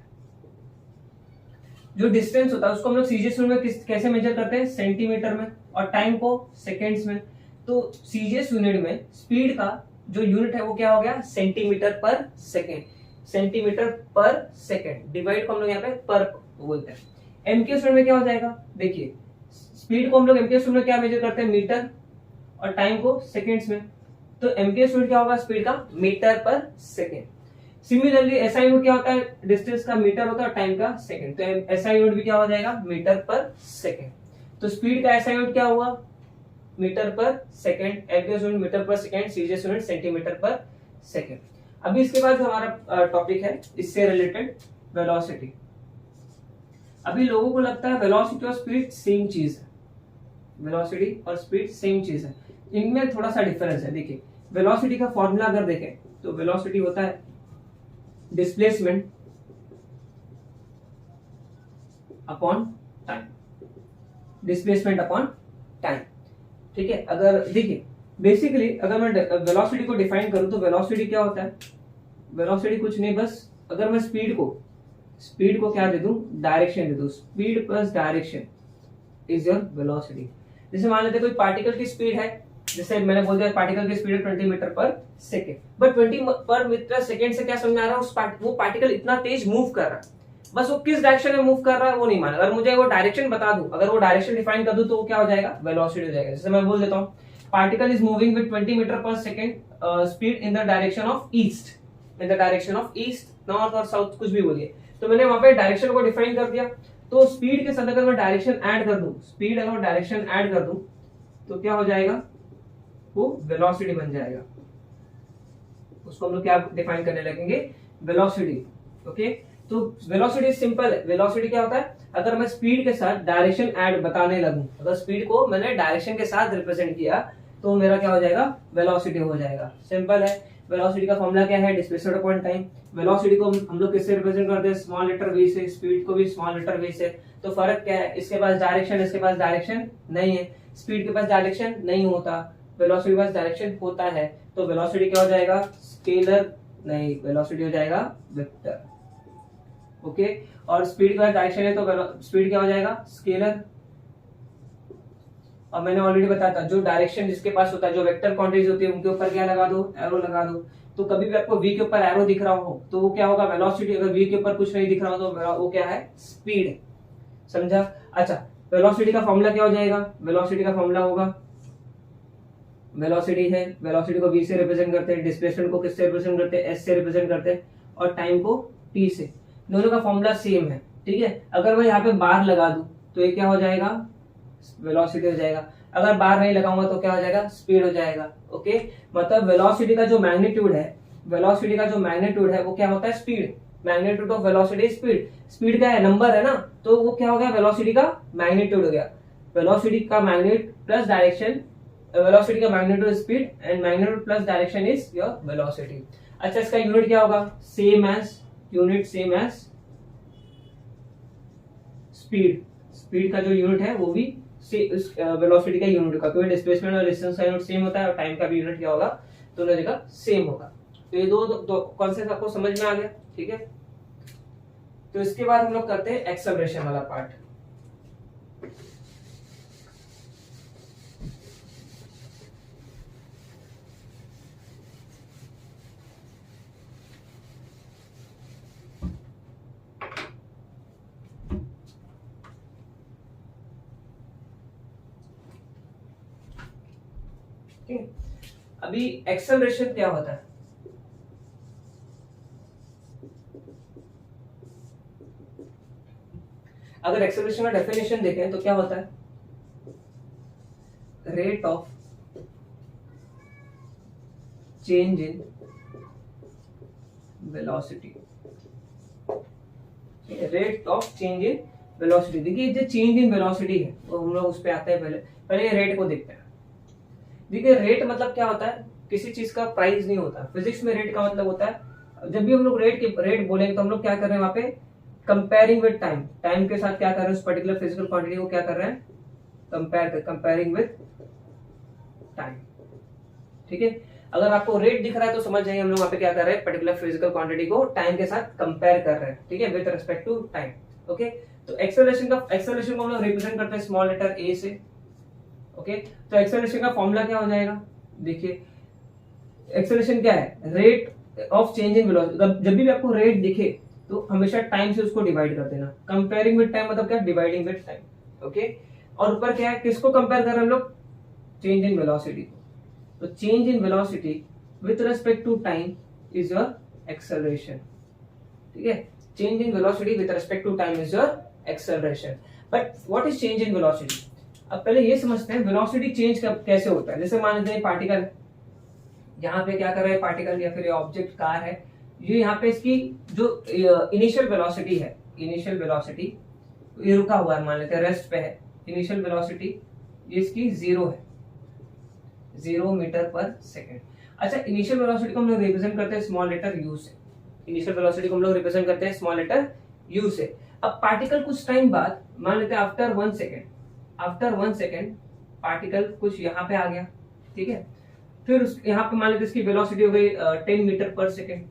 जो डिस्टेंस होता है उसको हम लोग सीजीएस यूनिट में कैसे मेजर करते हैं, सेंटीमीटर में, और टाइम को सेकेंड्स में। तो सीजीएस यूनिट में स्पीड का जो यूनिट है वो क्या हो गया, सेंटीमीटर पर सेकेंड। सेंटीमीटर पर सेकेंड डिवाइड को हम लोग यहाँ पे पर बोलते हैं। एमकेएस यूनिट में क्या हो जाएगा, देखिए स्पीड को हम लोग एमकेएस यूनिट में क्या मेजर करते हैं, मीटर, और टाइम को सेकेंड्स में। तो एमकेएस यूनिट क्या होगा स्पीड का, metre per second. Similarly SI unit क्या होता है, डिस्टेंस का मीटर होता है और टाइम का सेकेंड। तो एसआई यूनिट भी क्या हो जाएगा, मीटर पर सेकेंड। तो स्पीड का एसआई यूनिट क्या हुआ, metre per second, MKS unit metre per second, CGS unit centimetre पर सेकेंड। अभी इसके बाद जो हमारा टॉपिक है इससे रिलेटेड वेलोसिटी। अभी लोगों को लगता है वेलोसिटी और स्पीड सेम चीज है, वेलोसिटी और स्पीड सेम चीज है, इनमें थोड़ा सा डिफरेंस है। देखिए वेलोसिटी का फॉर्मूला अगर देखें तो वेलोसिटी होता है displacement upon time, displacement upon time, ठीक है। अगर देखिए बेसिकली अगर मैं वेलोसिटी को डिफाइन करूं तो वेलोसिटी क्या होता है, वेलोसिटी कुछ नहीं, बस अगर मैं स्पीड को क्या दे दूं, डायरेक्शन दे दूं, speed plus direction is your velocity. जैसे मान लेते कोई पार्टिकल की स्पीड है, जैसे मैंने बोल दिया पार्टिकल की स्पीड है 20 मीटर पर सेकेंड, बट 20 पर मीटर सेकेंड से क्या समझ आ रहा है, वो पार्टिकल इतना तेज मूव कर रहा है, बस वो किस डायरेक्शन में मूव कर रहा है वो नहीं माना। अगर मुझे वो डायरेक्शन बता दूं, अगर वो डायरेक्शन डिफाइन कर दूं तो वो क्या हो जाएगा, वेलोसिटी हो जाएगा। जैसे मैं बोल देता हूँ particle is moving with 20 metre per second speed in the direction of east, in the direction of east, north और साउथ, कुछ भी बोलिए। तो मैंने वहां पे डायरेक्शन को डिफाइन कर दिया। तो स्पीड के साथ अगर मैं डायरेक्शन ऐड कर दूं, स्पीड अगर डायरेक्शन ऐड कर दूं तो क्या हो जाएगा, वो वेलोसिटी बन जाएगा। उसको हम लोग क्या डिफाइन करने लगेंगे, वेलोसिटी। ओके, तो वेलोसिटी सिंपल है। वेलोसिटी क्या होता है, अगर मैं स्पीड के साथ डायरेक्शन ऐड बताने लगूं, अगर स्पीड को मैंने डायरेक्शन के साथ रिप्रेजेंट किया तो मेरा क्या हो जाएगा, वेलोसिटी हो जाएगा। सिंपल है। वेलोसिटी का फॉर्मूला क्या है, डिस्प्लेसमेंट अपॉन टाइम। वेलोसिटी को हम लोग किससे रिप्रेजेंट करते हैं, स्मॉल लेटर वी से, स्पीड को भी स्मॉल लेटर वी से। तो फर्क क्या है, इसके पास डायरेक्शन, इसके पास डायरेक्शन नहीं है। स्पीड के पास डायरेक्शन नहीं होता, वेलोसिटी के पास डायरेक्शन होता है। तो वेलोसिटी क्या हो जाएगा, स्केलर नहीं, वेलोसिटी हो जाएगा वेक्टर। ओके, और स्पीड के पास डायरेक्शन है तो स्पीड क्या हो जाएगा, स्केलर। और मैंने ऑलरेडी बताया था जो डायरेक्शन जिसके पास होता है, जो वेक्टर क्वांटिटीज होती है उनके ऊपर क्या लगा दो, एरो लगा दो। तो कभी भी आपको v के ऊपर एरो दिख रहा हो तो वो क्या होगा, वेलोसिटी। अगर v के ऊपर कुछ नहीं दिख रहा हो तो वो क्या है, स्पीड। समझा। अच्छा, वेलोसिटी का फॉर्मूला क्या हो जाएगा, वेलोसिटी का फॉर्मूला होगा, वेलोसिटी है, वेलोसिटी को v से रिप्रेजेंट करते हैं, डिस्प्लेसमेंट को किससे रिप्रेजेंट करते हैं, s से रिप्रेजेंट करते हैं, और टाइम को t से। दोनों का फॉर्मूला सेम है, ठीक है। अगर मैं यहाँ पे बार लगा दूं तो ये क्या हो जाएगा, वेलोसिटी हो जाएगा। अगर बार नहीं लगाऊंगा तो क्या हो जाएगा, स्पीड हो जाएगा। ओके, मतलब वेलोसिटी का जो मैग्नीट्यूड है, वेलोसिटी का जो मैग्नीट्यूड है वो क्या होता है, speed. Magnitude of velocity speed. Speed का नंबर है ना, तो वो क्या हो गया, वेलोसिटी का मैग्नीट्यूड हो गया। वेलोसिटी का मैग्नीट्यूड प्लस डायरेक्शन, वेलोसिटी का magnitude speed and magnitude plus direction is your velocity. अच्छा, इसका यूनिट क्या होगा, same as, unit same as speed. Speed का जो यूनिट है वो भी वेलोसिटी का यूनिट का, क्योंकि डिस्प्लेसमेंट और डिस्टेंस का यूनिट सेम होता है और टाइम का भी यूनिट क्या होगा, दोनों जगह सेम होगा। तो ये दो कॉन्सेप्ट आपको समझ में आ गया, ठीक है। तो इसके बाद हम लोग करते हैं एक्सेलरेशन वाला पार्ट। अभी एक्सेलरेशन क्या होता है, अगर एक्सेलरेशन का डेफिनेशन देखें तो क्या होता है, rate of change in velocity. Rate of change in velocity. देखिए जो चेंज इन वेलोसिटी है वो हम लोग उस पे आते हैं, पहले रेट को देखते हैं। देखिए रेट मतलब क्या होता है, किसी चीज का प्राइस नहीं होता। फिजिक्स में रेट का मतलब होता है, जब भी हम लोग रेट बोलेंगे तो हम लोग क्या कर रहे हैं, वहां पे कंपेयरिंग विद टाइम, टाइम के साथ क्या कर रहे हैं, उस पर्टिकुलर फिजिकल क्वांटिटी को क्या कर रहे हैं, कंपेयरिंग विद टाइम। ठीक है, अगर आपको रेट दिख रहा है तो समझ जाइए हम लोग वहां पे क्या कर रहे हैं, पर्टिकुलर फिजिकल क्वांटिटी को टाइम के साथ कंपेयर कर रहे हैं। ठीक है, with respect to time. Okay, तो एक्सेलरेशन को हम लोग रिप्रेजेंट करते हैं स्मॉल लेटर ए से। ओके, तो एक्सेलरेशन का फॉर्मूला क्या हो जाएगा, देखिए एक्सेलरेशन क्या है, rate of change in velocity. जब भी आपको रेट दिखे तो हमेशा टाइम से उसको डिवाइड कर देना। कंपेयरिंग विद टाइम मतलब क्या, डिवाइडिंग विद टाइम। ओके, और ऊपर क्या है, किसको कंपेयर कर रहे हैं हम लोग, चेंज इन वेलोसिटी। तो change in velocity with respect to time is your acceleration. ठीक है, change in velocity with respect to time is your acceleration. But what is change in velocity, अब पहले ये समझते हैं वेलोसिटी चेंज कैसे होता है। जैसे मान लेते हैं पार्टिकल यहाँ पे क्या कर रहा है, पार्टिकल या फिर ऑब्जेक्ट कार है, ये यहाँ पे इसकी जो इनिशियल वेलोसिटी है, इनिशियल वेलोसिटी ये रुका हुआ है, मान लेते हैं रेस्ट पे है, इनिशियल वेलोसिटी ये इसकी 0 है, 0 मीटर पर सेकेंड। अच्छा, इनिशियल वेलोसिटी को हम लोग रिप्रेजेंट करते हैं स्मॉल लेटर यू से। इनिशियल वेलोसिटी को हम लोग रिप्रेजेंट करते हैं स्मॉल लेटर यू से। अब पार्टिकल कुछ टाइम बाद, मान लेते हैं after 1 second, after 1 second particle कुछ यहाँ पे आ गया। ठीक है, फिर यहाँ पे मान लेते इसकी वेलोसिटी हो गई 10 metre per second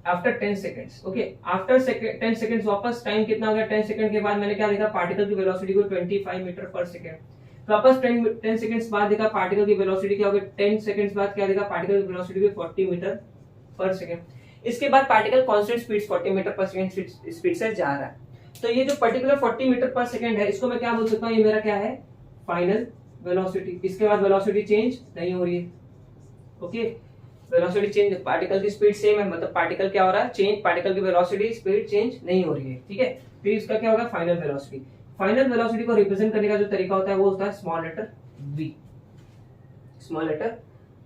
after 10 seconds. Okay, after 10 seconds वापस टाइम कितना हो गया, 10 सेकेंड के बाद मैंने क्या देखा, पार्टिकल की वेलोसिटी को 25 मीटर पर सेकेंड। वापस 10 सेकेंड्स बाद देखा पार्टिकल की वेलोसिटी क्या हो गई, 10 सेकेंड्स बाद क्या देखा, पार्टिकल की वेलोसिटी को 40 मीटर पर सेकेंड। इसके बाद particle constant speed 40 metre per second speed से जा रहा है। तो ये जो पर्टिकुलर 40 मीटर पर सेकेंड है, इसको मैं क्या बोल सकता हूँ, ये मेरा क्या है, फाइनल वेलोसिटी। इसके बाद वेलोसिटी चेंज नहीं हो रही है। ओके, वेलोसिटी चेंज, पार्टिकल की स्पीड सेम है, मतलब पार्टिकल क्या हो रहा है, चेंज, पार्टिकल की वेलोसिटी स्पीड चेंज नहीं हो रही है। ठीक है, फिर इसका क्या होगा, फाइनल वेलोसिटी। फाइनल वेलोसिटी को रिप्रेजेंट करने का जो तरीका होता है वो होता है small letter v, small letter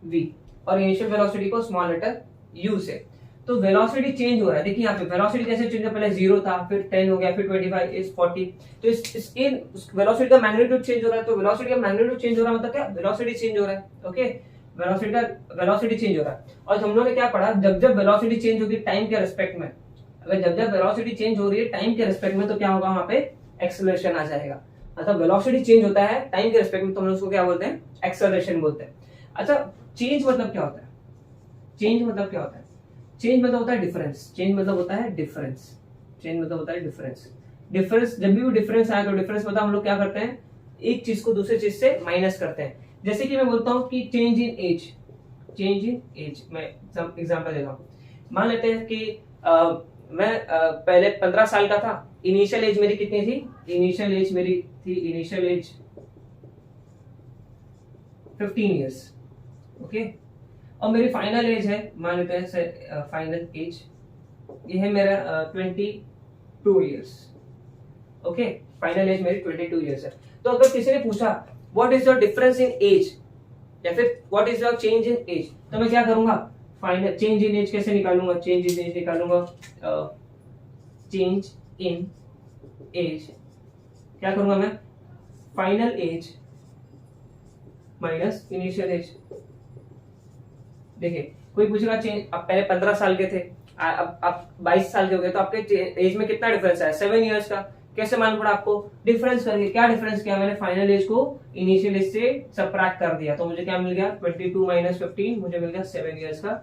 v, और इनिशियल वेलोसिटी को स्मॉल लेटर u से। तो वेलोसिटी चेंज हो रहा है, देखिए यहाँ पे वेलोसिटी कैसे चेंज हो, पहले 0 था, फिर 10 हो गया, फिर 25 इज 40। तो इसके वेलोसिटी का मैग्नीट्यूड चेंज हो रहा है। तो वेलोसिटी का मैग्नीट्यूड चेंज हो रहा है मतलब क्या, वेलोसिटी चेंज हो रहा है। ओके, वेलोसिटी चेंज हो रहा है। और हम लोगों ने क्या पढ़ा, जब जब वेलोसिटी चेंज होगी टाइम के रिस्पेक्ट में, अगर जब जब वेलोसिटी चेंज हो रही है टाइम के रिस्पेक्ट में, तो क्या होगा, वहां पे एक्सेलरेशन आ जाएगा। मतलब वेलोसिटी चेंज होता है टाइम के रिस्पेक्ट में, तो हम उसको क्या बोलते हैं, एक्सेलरेशन बोलते हैं। अच्छा, चेंज मतलब क्या होता है, चेंज मतलब क्या होता है, चेंज मतलब होता है डिफरेंस, चेंज मतलब होता है डिफरेंस, चेंज मतलब होता है डिफरेंस। डिफरेंस, जब भी डिफरेंस आए तो डिफरेंस मतलब हम लोग क्या करते हैं, एक चीज को दूसरे चीज से माइनस करते हैं। जैसे कि मैं बोलता हूं कि change in age, change in age, मैं एग्जांपल देता हूं। मान लेते हैं कि मैं पहले 15 साल का था, इनिशियल एज मेरी कितनी थी, इनिशियल एज मेरी थी, इनिशियल एज 15 इयर्स। ओके, और मेरी फाइनल एज है, मान लेते हैं फाइनल एज ये है मेरा 22 इयर्स। ओके, फाइनल एज मेरी 22 इयर्स है। तो अगर किसी ने पूछा what is your difference in age, या फिर what is your change in age, तो मैं क्या करूंगा, फाइनल चेंज इन एज कैसे निकालूंगा, चेंज इन एज निकालूंगा, चेंज इन एज क्या करूंगा मैं, final age minus initial age. देखिए, कोई पूछेगा चेंज, आप पहले 15 साल के थे, अब आप 22 साल के हो गए, तो आपके एज में कितना डिफरेंस है, 7 इयर्स का। कैसे मालूम पड़ा आपको, डिफरेंस करके। क्या डिफरेंस किया मैंने, फाइनल एज को इनिशियल एज से सबट्रैक्ट कर दिया, तो मुझे क्या मिल गया, 22 माइनस 15, मुझे मिल गया 7 इयर्स का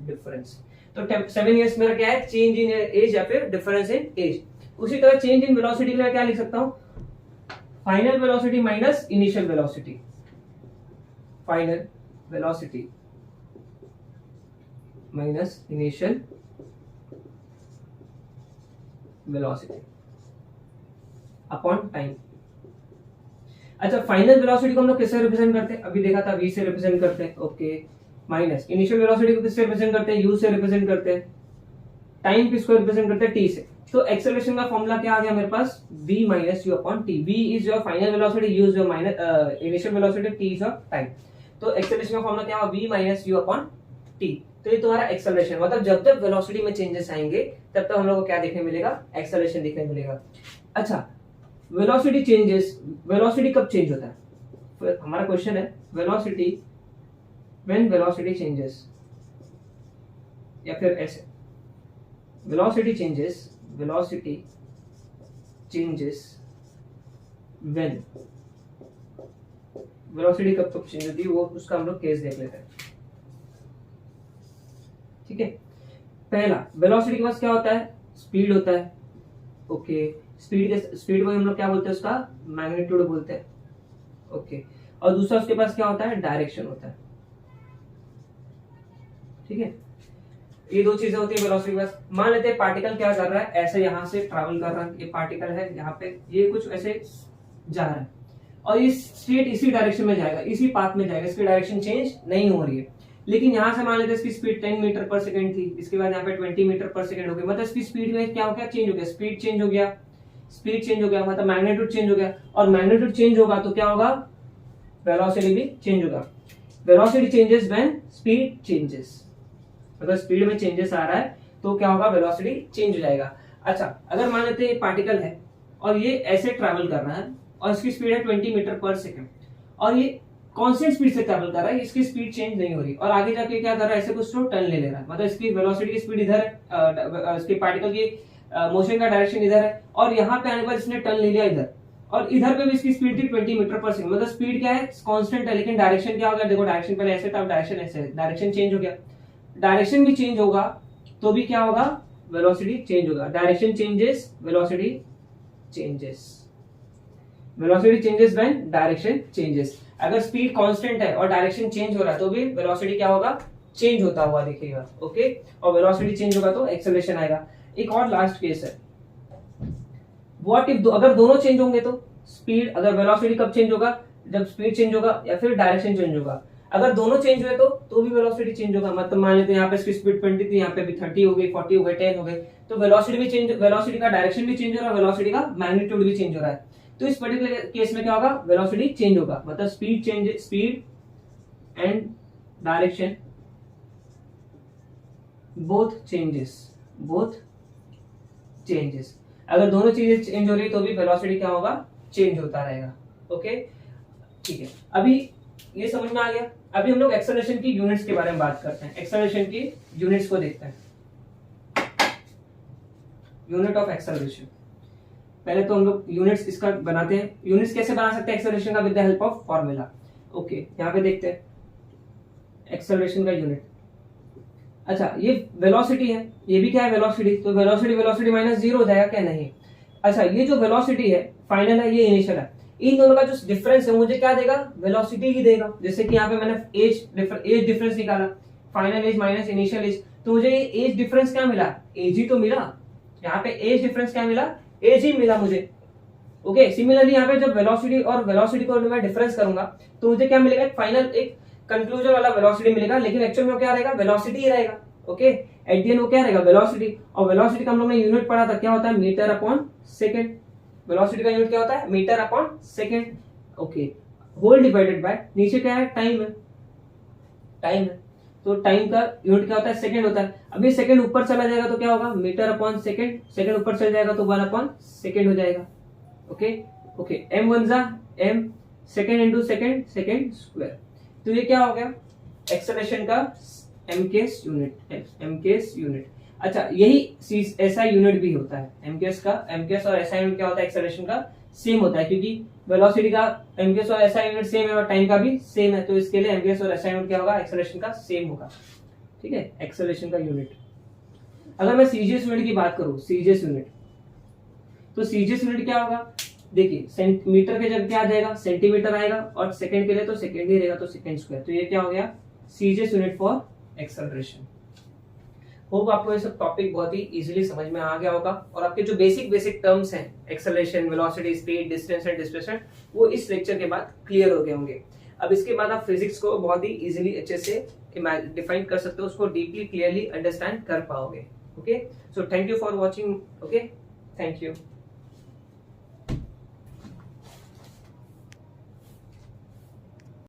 डिफरेंस। तो 7 इयर्स मेरा क्या है, चेंज इन एज या फिर डिफरेंस इन एज। उसी तरह चेंज इन वेलोसिटी के लिए क्या लिख सकता हूं, final velocity minus initial velocity, final velocity minus initial velocity upon time. अच्छा, फाइनल वेलोसिटी को हम लोग किससे रिप्रेजेंट करते हैं, अभी देखा था v से रिप्रेजेंट करते हैं। ओके, माइनस इनिशियल वेलोसिटी को किससे रिप्रेजेंट करते हैं, u से रिप्रेजेंट करते हैं। टाइम किसको रिप्रेजेंट करते हैं, t से। तो एक्सेलरेशन का फॉर्मूला क्या आ गया मेरे पास, v minus u upon t। v is your final velocity, u is your minus initial velocity, t is your time. तो एक्सेलरेशन का फॉर्मूला क्या होगा, v minus u upon t। तो ये तुम्हारा एक्सेलरेशन, मतलब जब जब वेलोसिटी में चेंजेस आएंगे तब तक हम लोग को क्या देखने मिलेगा, एक्सेलरेशन देखने मिलेगा। अच्छा, वेलोसिटी चेंजेस, वेलोसिटी कब चेंज होता है, हमारा क्वेश्चन है वेलोसिटी, व्हेन वेलोसिटी चेंजेस, या फिर ऐसे वेलोसिटी चेंजेस व्हेन, वेलोसिटी कब कब चेंज होती है वो उसका हम लोग केस देख लेते हैं। ठीक है, पहला वेलोसिटी के पास क्या होता है, स्पीड होता है। ओके, स्पीड को हम लोग क्या बोलते हैं, उसका मैग्नीट्यूड बोलते हैं। ओके, और दूसरा उसके पास क्या होता है, डायरेक्शन होता है। ठीक है, ये दो चीजें होती है वेलोसिटी के पास। मान लेते हैं पार्टिकल क्या कर रहा है, ऐसे यहां से ट्रैवल कर रहा है, ये पार्टिकल है यहाँ पे, ये कुछ ऐसे जा रहा है और ये स्ट्रेट इसी डायरेक्शन में जाएगा, इसी पाथ में जाएगा, इसकी डायरेक्शन चेंज नहीं हो रही है। लेकिन यहां से मान लेते हैं इसकी स्पीड 10 मीटर पर सेकंड थी, इसके बाद यहाँ पे 20 मीटर पर सेकंड हो गई, मतलब इसकी स्पीड में क्या हो गया, चेंज हो गया, स्पीड चेंज हो गया, मतलब मैग्नीट्यूड चेंज हो गया। और मैग्नीट्यूड चेंज होगा तो क्या होगा, वेलोसिटी भी चेंज होगा। Velocity changes when speed changes, अगर स्पीड में चेंजेस आ रहा है तो क्या होगा, वेलोसिटी चेंज हो जाएगा। अच्छा, अगर मान लेते हैं पार्टिकल है और ये ऐसे ट्रैवल कर रहा है और इसकी स्पीड है 20 मीटर पर सेकंड और ये कांस्टेंट स्पीड से ट्रैवल कर रहा है, इसकी स्पीड चेंज नहीं हो रही और आगे जाके क्या कर रहा है, ऐसे कुछ तो टर्न ले रहा है, मतलब इसकी वेलोसिटी की स्पीड इधर है, इसके पार्टिकल की मोशन का डायरेक्शन इधर है और यहाँ पे आने पर इसने टर्न ले लिया इधर, और इधर पे भी इसकी स्पीड थी 20 मीटर पर सेकंड, मतलब स्पीड क्या है, कांस्टेंट है, लेकिन डायरेक्शन क्या हो गया, देखो डायरेक्शन पहले ऐसे था, डायरेक्शन ऐसे है, डायरेक्शन चेंज हो गया। डायरेक्शन भी चेंज होगा तो भी क्या होगा, वेलोसिटी चेंज होगा। Direction changes, velocity changes, velocity changes when direction changes. अगर स्पीड कांस्टेंट है और डायरेक्शन चेंज हो रहा है तो भी वेलोसिटी क्या होगा, चेंज होता हुआ दिखेगा। ओके, और वेलोसिटी चेंज होगा तो एक्सेलरेशन आएगा। एक और लास्ट केस है, व्हाट इफ अगर दोनों चेंज होंगे तो स्पीड, अगर वेलोसिटी कब चेंज होगा, जब स्पीड चेंज होगा या फिर डायरेक्शन चेंज होगा। अगर दोनों चेंज हुए तो भी वेलोसिटी चेंज होगा, मतलब मान लेते हैं यहाँ पे इसकी स्पीड 20 थी, यहाँ पे भी 30 हो गई, 40 हो गई, 10 हो गई, तो वेलोसिटी भी चेंज, वेलोसिटी का डायरेक्शन भी चेंज हो रहा है, वेलोसिटी का मैग्नीट्यूड भी चेंज हो रहा है। तो इस पर्टिकुलर केस में क्या होगा, वेलोसिटी चेंज होगा, मतलब speed and direction both changes. अगर दोनों चीजें चेंज हो रही है तो भी वेलोसिटी क्या होगा, चेंज होता रहेगा। ओके, ठीक है, अभी ये समझ में आ गया। अभी हम लोग एक्सेलरेशन की यूनिट्स के बारे में बात करते हैं, एक्सेलरेशन की यूनिट्स को देखते हैं। यूनिट ऑफ एक्सेलरेशन, पहले तो हम लोग यूनिट्स इसका बनाते हैं। यूनिट्स कैसे बना सकते हैं एक्सेलरेशन का, with the help of formula. Okay, यहाँ पे देखते हैं एक्सेलरेशन का यूनिट। अच्छा, ये वेलोसिटी है, ये भी क्या है, वेलोसिटी, तो वेलोसिटी माइनस 0 हो जाएगा क्या, नहीं। अच्छा, ये जो वेलोसिटी है फाइनल है, ये इनिशियल है, इन दोनों का जो डिफरेंस है मुझे क्या देगा, वेलोसिटी ही देगा। जैसे कि यहाँ पे मैंने एज डिफरेंस निकाला, final age minus initial age, तो मुझे ये एज डिफरेंस क्या मिला, एज ही तो मिला। यहाँ पे एज डिफरेंस क्या मिला, एज ही मिला मुझे। ओके, सिमिलरली यहाँ पे जब वेलोसिटी और वेलोसिटी को मैं डिफरेंस करूंगा तो मुझे क्या मिलेगा, फाइनल एक कंक्लूजन वाला वेलोसिटी मिलेगा, लेकिन एक्चुअल में क्या रहेगा, वेलोसिटी ही रहेगा। ओके, एट द एंड वो क्या रहेगा, वेलोसिटी। और वेलोसिटी का हम लोग ने यूनिट पढ़ा था, क्या होता है, मीटर अपॉन सेकंड। वेलोसिटी का यूनिट क्या होता है, metre upon second. Okay, whole divided by, नीचे क्या है, टाइम है, तो टाइम का यूनिट क्या होता है, सेकंड होता है। अभी सेकंड ऊपर चला जाएगा तो क्या होगा, मीटर अपॉन सेकंड, सेकंड ऊपर चल जाएगा तो 1 अपॉन सेकंड हो जाएगा। ओके, m 1 जा m, second into second square, तो ये क्या हो गया, एक्सेलरेशन का mks यूनिट। अच्छा, यही SI यूनिट भी होता है, mks और SI यूनिट क्या होता है, एक्सेलरेशन का सेम होता है, क्योंकि वेलोसिटी का mks और SI यूनिट सेम है और टाइम का भी सेम है, तो इसके लिए mks और SI यूनिट क्या होगा, एक्सेलरेशन का सेम होगा। ठीक है, एक्सेलरेशन का यूनिट। अगर मैं सीजीएस यूनिट की बात करूं, सीजीएस यूनिट, तो सीजीएस यूनिट क्या होगा, देखिए सेंटीमीटर के जगह क्या आ जाएगा, सेंटीमीटर आएगा, और सेकंड के लिए तो सेकंड ही रहेगा, तो सेकंड स्क्वायर। तो ये क्या हो गया, CGS unit for acceleration. Hope आपको ये सब टॉपिक बहुत ही इजीली समझ में आ गया होगा, और आपके जो बेसिक टर्म्स हैं, acceleration, velocity, speed, distance and displacement, वो इस लेक्चर के बाद क्लियर हो गए होंगे। अब इसके बाद आप फिजिक्स को बहुत ही इजीली अच्छे से डिफाइन कर सकते हो, उसको डीपली क्लियरली अंडरस्टैंड कर पाओगे। Okay, so thank you for watching. Okay, thank you.